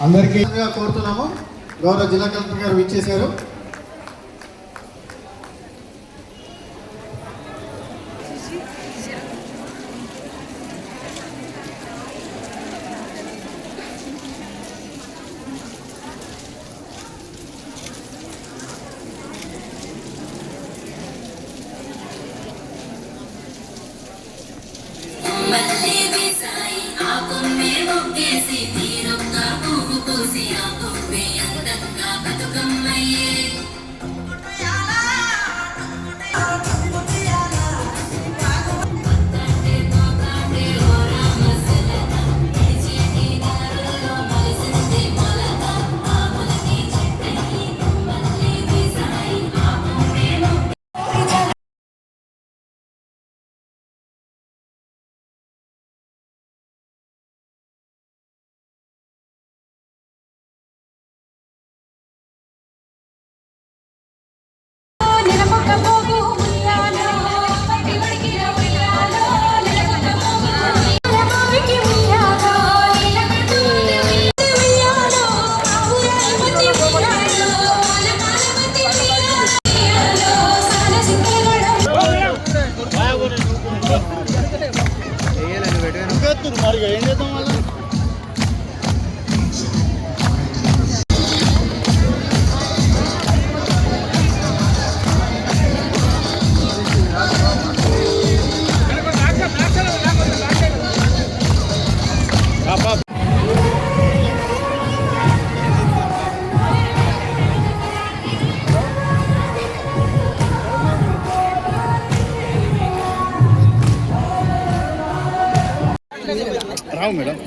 అందరికీ కోరుతున్నాము. గౌరవ జిల్లా కలెక్టర్ గారు విచ్చేశారు. రావు మేడం.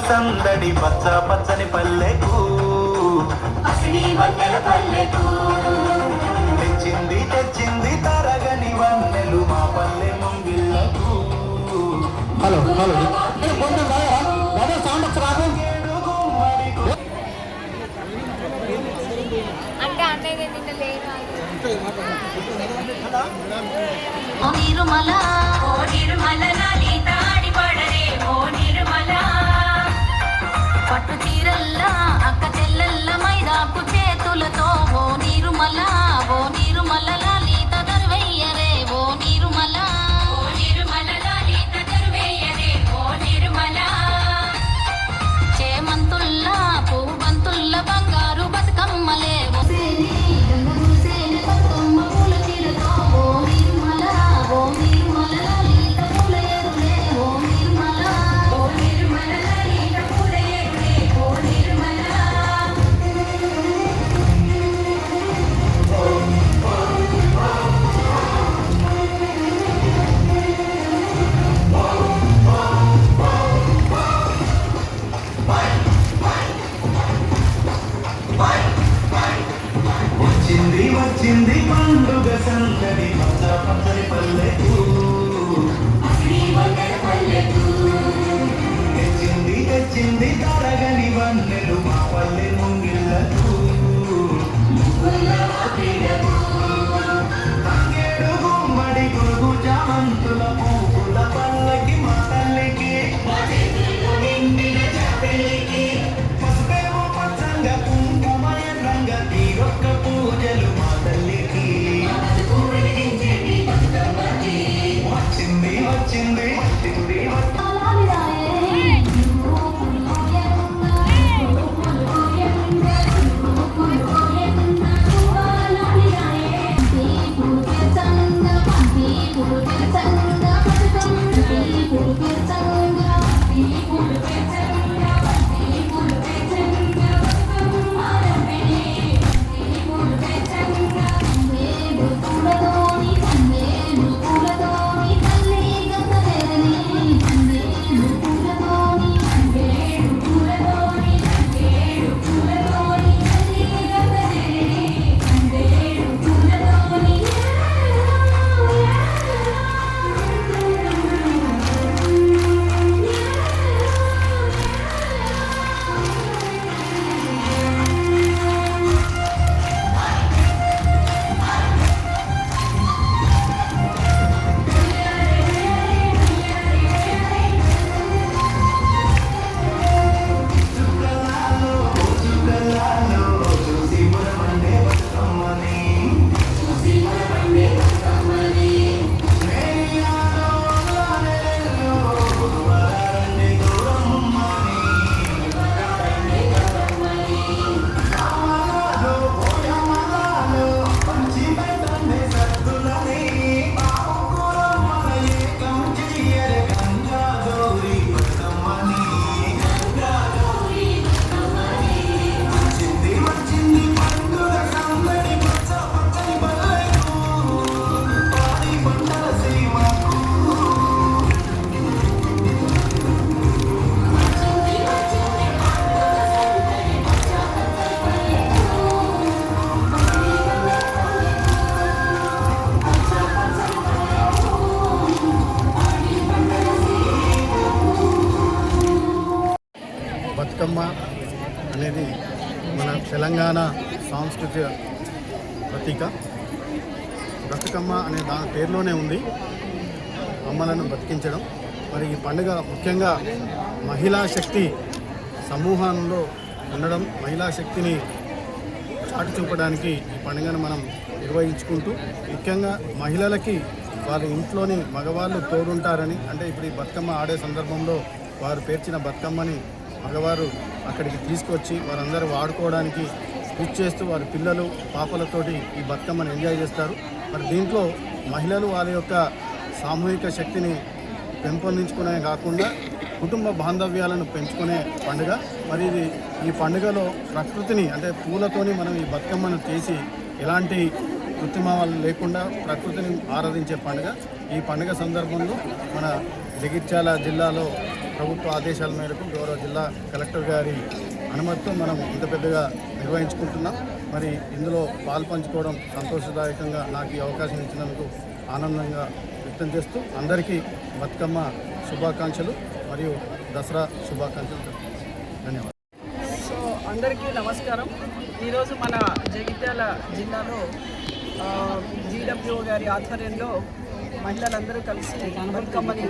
సందడి పచ్చ పచ్చని పల్లెకు తెచ్చింది తెచ్చింది తరగని వన్నెలు మా పల్లె ముంగిళ్ళకు. హలో హలో సౌండ్ రాదు. అంటే అన్నయ్య నిన్న లేరు ఓ నిర్మల లాలి పడరే ఓ నిర్మల పట్టు చీరల్లా అక్క చెల్లెల్ల మైదాకు చేతులతో ఓ నిర్మల లాలి తదర్వయ్యరే ఓ నిర్మల లాలి తదర్వయ్యరే ఓ నిర్మల చేమంతుల్లా పువ్వంతుల్ల బంగారు బతుకమ్మలే వచ్చింది వచ్చింది పండుగ సందడి పచ్చ పచ్చని పల్లెకు తెచ్చింది తెచ్చింది తరగని వన్నెలు మా పల్లె ముంగిళ్ళకు. తంగేడు గుమ్మడి గురుగు చామంతుల పువ్వుల పల్లకి మా తల్లికి నిండిన జాబిలికి పసుపేమో పచ్చంగా కుంకుమ ఎర్రంగా తీరొక్క పూజలు మా తల్లికి. వచ్చింది వచ్చింది వచ్చింది బతుకమ్మ అనేది మన తెలంగాణ సాంస్కృతిక ప్రతీక. బతుకమ్మ అనే దాని పేరులోనే ఉంది అమ్మలను బతికించడం. మరి ఈ పండుగ ముఖ్యంగా మహిళా శక్తి సమూహంలో ఉండడం, మహిళా శక్తిని చాటి చూపడానికి ఈ పండుగను మనం నిర్వహించుకుంటూ, ముఖ్యంగా మహిళలకి వారి ఇంట్లోని మగవాళ్ళు తోడుంటారని, అంటే ఇప్పుడు ఈ బతుకమ్మ ఆడే సందర్భంలో వారు పేర్చిన బతుకమ్మని మగవారు అక్కడికి తీసుకొచ్చి వారందరూ వాడుకోవడానికి కృషి చేస్తూ వారి పిల్లలు పాపలతోటి ఈ బతుకమ్మను ఎంజాయ్ చేస్తారు. మరి దీంట్లో మహిళలు వారి యొక్క సామూహిక శక్తిని పెంపొందించుకునే కాకుండా కుటుంబ బాంధవ్యాలను పెంచుకునే పండుగ. మరి ఇది ఈ పండుగలో ప్రకృతిని, అంటే పూలతోని మనం ఈ బతుకమ్మను చేసి ఎలాంటి కృత్రిమాలు లేకుండా ప్రకృతిని ఆరాధించే పండుగ. ఈ పండుగ సందర్భంలో మన జగిత్యాల జిల్లాలో ప్రభుత్వ ఆదేశాల మేరకు గౌరవ జిల్లా కలెక్టర్ గారి అనుమతితో మనం ఇంత పెద్దగా నిర్వహించుకుంటున్నాం. మరి ఇందులో పాల్పంచుకోవడం సంతోషదాయకంగా నాకు ఈ అవకాశం ఇచ్చినందుకు ఆనందంగా వ్యక్తం చేస్తూ అందరికీ బతుకమ్మ శుభాకాంక్షలు మరియు దసరా శుభాకాంక్షలు. ధన్యవాదాలు. సో అందరికీ నమస్కారం. ఈరోజు మన జగిత్యాల జిల్లాలో జీడబ్ల్యూ గారి ఆధ్వర్యంలో మహిళలందరూ కలిసి బతుకమ్మని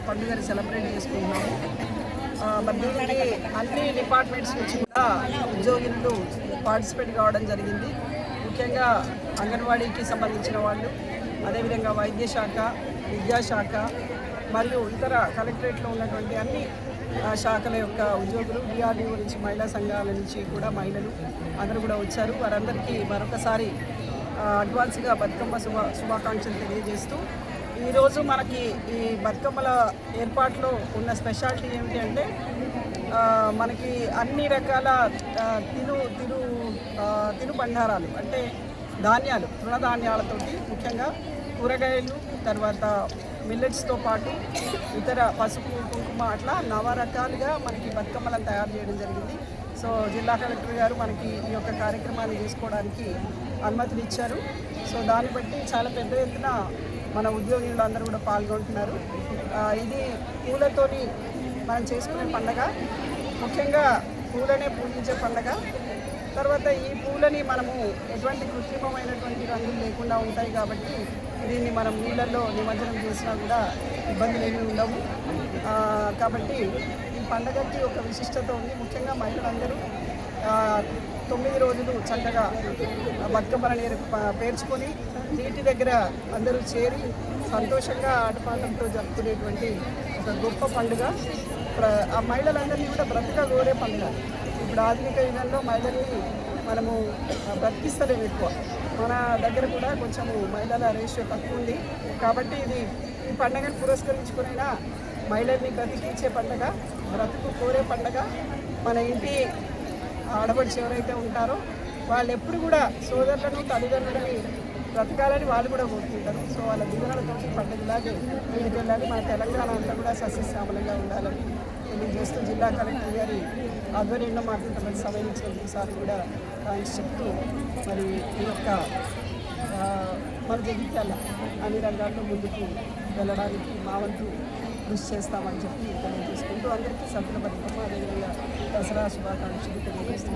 పండుగని సెలబ్రేట్ చేసుకుంటున్నాము. మరి దీనికి అన్ని డిపార్ట్మెంట్స్ నుంచి కూడా ఉద్యోగులు పార్టిసిపేట్ కావడం జరిగింది. ముఖ్యంగా అంగన్వాడీకి సంబంధించిన వాళ్ళు, అదేవిధంగా వైద్య శాఖ, విద్యాశాఖ మరియు ఇతర కలెక్టరేట్లో ఉన్నటువంటి అన్ని శాఖల యొక్క ఉద్యోగులు, డిఆర్డీ నుంచి మహిళా సంఘాల నుంచి కూడా మహిళలు అందరూ కూడా వచ్చారు. వారందరికీ మరొకసారి అడ్వాన్స్గా బతుకమ్మ శుభాకాంక్షలు తెలియజేస్తూ, ఈరోజు మనకి ఈ బతుకమ్మల ఏర్పాట్లో ఉన్న స్పెషాలిటీ ఏమిటి అంటే మనకి అన్ని రకాల తినుబండారాలు అంటే ధాన్యాలు, తృణధాన్యాలతోటి ముఖ్యంగా కూరగాయలు, తర్వాత మిల్లెట్స్తో పాటు ఇతర పసుపు, కుంకుమ అట్లా నవరకాలుగా మనకి బతుకమ్మలను తయారు చేయడం జరిగింది. సో జిల్లా కలెక్టర్ గారు మనకి ఈ యొక్క కార్యక్రమాన్ని చేసుకోవడానికి అనుమతులు ఇచ్చారు. సో దాన్ని బట్టి చాలా పెద్ద ఎత్తున మన ఉద్యోగులు అందరూ కూడా పాల్గొంటున్నారు. ఇది పూలతోని మనం చేసుకునే పండగ, ముఖ్యంగా పూలనే పూజించే పండగ. తర్వాత ఈ పూలని మనము ఎటువంటి కృత్రిమమైనటువంటి రంగులు లేకుండా ఉంటాయి కాబట్టి దీన్ని మనం నీళ్ళల్లో నిమజ్జనం చేసినా కూడా ఇబ్బందులు ఏమీ ఉండవు. కాబట్టి ఈ పండగకి ఒక విశిష్టత ఉంది. ముఖ్యంగా మహిళలందరూ 9 రోజులు చక్కగా బతుకమ్మని పేర్చుకొని నీటి దగ్గర అందరూ చేరి సంతోషంగా ఆటపాటలతో జరుపుకునేటువంటి ఒక గొప్ప పండుగ. ఆ మహిళలందరినీ కూడా బ్రతకగోరే పండుగ. ఇప్పుడు ఆధునిక యుగంలో మహిళల్ని మనము బ్రతికిస్తలేము ఎక్కువ. మన దగ్గర కూడా కొంచెము మహిళల రేషియో తక్కువ ఉంది. కాబట్టి ఈ పండుగను పురస్కరించుకునైనా మహిళల్ని బ్రతికించే పండుగ, బ్రతుకు కోరే పండుగ. మన ఇంటి ఆడపడిచి ఎవరైతే ఉంటారో వాళ్ళు ఎప్పుడు కూడా సోదరులను, తల్లిదండ్రులని బ్రతకాలని వాళ్ళు కూడా కోరుకుంటారు. సో వాళ్ళ దీవెనలతో పండుగలాగే ముందుకెళ్ళాలి. మన తెలంగాణ అంతా కూడా సస్యశ్యామలంగా ఉండాలని తెలియజేస్తూ జిల్లా కలెక్టర్ గారి ఆధ్వర్యంలో మాకు ఇంతమంది సమయం ఇచ్చినందుకు సార్ కూడా థ్యాంక్స్ చెప్తూ, మరి ఈ యొక్క మన జగిత్యాల అన్ని రంగాల్లో ముందుకు వెళ్ళడానికి మా వంతు కృషి చేస్తామని చెప్పి తెలియజేసుకుంటూ అందరికీ సభ్యుల బతుకమ్మ, అదేవిధంగా దసరా శుభాకాంక్షలు తెలియజేస్తూ